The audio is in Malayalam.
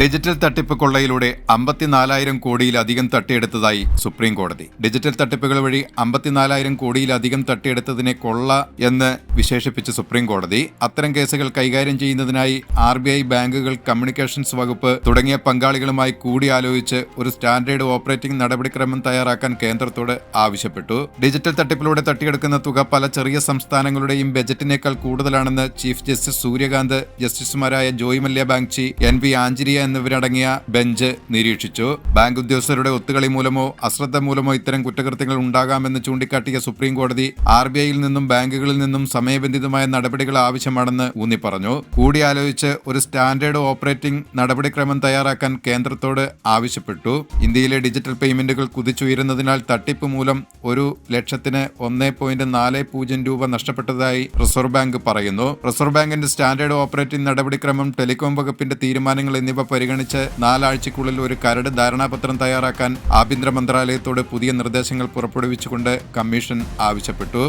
ഡിജിറ്റൽ തട്ടിപ്പ് കൊള്ളയിലൂടെ 54,000 കോടിയിലധികം തട്ടിയെടുത്തതായി സുപ്രീം കോടതി. ഡിജിറ്റൽ തട്ടിപ്പുകൾ വഴി 54,000 കോടിയിലധികം തട്ടിയെടുത്തതിനെ കൊള്ള എന്ന് വിശേഷിപ്പിച്ച സുപ്രീം കോടതി അത്തരം കേസുകൾ കൈകാര്യം ചെയ്യുന്നതിനായി RBI, ബാങ്കുകൾ, കമ്മ്യൂണിക്കേഷൻസ് വകുപ്പ് തുടങ്ങിയ പങ്കാളികളുമായി കൂടിയാലോചിച്ച് ഒരു സ്റ്റാൻഡേർഡ് ഓപ്പറേറ്റിംഗ് നടപടിക്രമം തയ്യാറാക്കാൻ കേന്ദ്രത്തോട് ആവശ്യപ്പെട്ടു. ഡിജിറ്റൽ തട്ടിപ്പിലൂടെ തട്ടിയെടുക്കുന്ന തുക പല ചെറിയ സംസ്ഥാനങ്ങളുടെയും ബജറ്റിനേക്കാൾ കൂടുതലാണെന്ന് ചീഫ് ജസ്റ്റിസ് സൂര്യകാന്ത്, ജസ്റ്റിസുമാരായ ജോയ് മല്യ ബാഗ്ചി, NV ആഞ്ജലിയ എന്നിവരടങ്ങിയ ബെഞ്ച് നിരീക്ഷിച്ചു. ബാങ്ക് ഉദ്യോഗസ്ഥരുടെ ഒത്തുകളി മൂലമോ അശ്രദ്ധ മൂലമോ ഇത്തരം കുറ്റകൃത്യങ്ങൾ ഉണ്ടാകാമെന്ന് ചൂണ്ടിക്കാട്ടിയ സുപ്രീം കോടതി RBIയിൽ നിന്നും ബാങ്കുകളിൽ നിന്നും സമയബന്ധിതമായ നടപടികൾ ആവശ്യമാണെന്ന് ഊന്നിപ്പറഞ്ഞു. കൂടിയാലോചിച്ച് ഒരു സ്റ്റാൻഡേർഡ് ഓപ്പറേറ്റിംഗ് നടപടിക്രമം തയ്യാറാക്കാൻ കേന്ദ്രത്തോട് ആവശ്യപ്പെട്ടു. ഇന്ത്യയിലെ ഡിജിറ്റൽ പേയ്മെന്റുകൾ കുതിച്ചുയരുന്നതിനാൽ തട്ടിപ്പ് മൂലം 1,00,000.40 രൂപ നഷ്ടപ്പെട്ടതായി റിസർവ് ബാങ്ക് പറയുന്നു. റിസർവ് ബാങ്കിന്റെ സ്റ്റാൻഡേർഡ് ഓപ്പറേറ്റിംഗ് നടപടിക്രമം, ടെലികോം വകുപ്പിന്റെ തീരുമാനങ്ങൾ എന്നിവ പരിഗണിച്ച് 4 ആഴ്ചയ്ക്കുള്ളിൽ ഒരു കരട് ധാരണാപത്രം തയ്യാറാക്കാൻ ആഭ്യന്തര മന്ത്രാലയത്തോട് പുതിയ നിർദ്ദേശങ്ങൾ പുറപ്പെടുവിച്ചുകൊണ്ട് കമ്മീഷൻ ആവശ്യപ്പെട്ടു.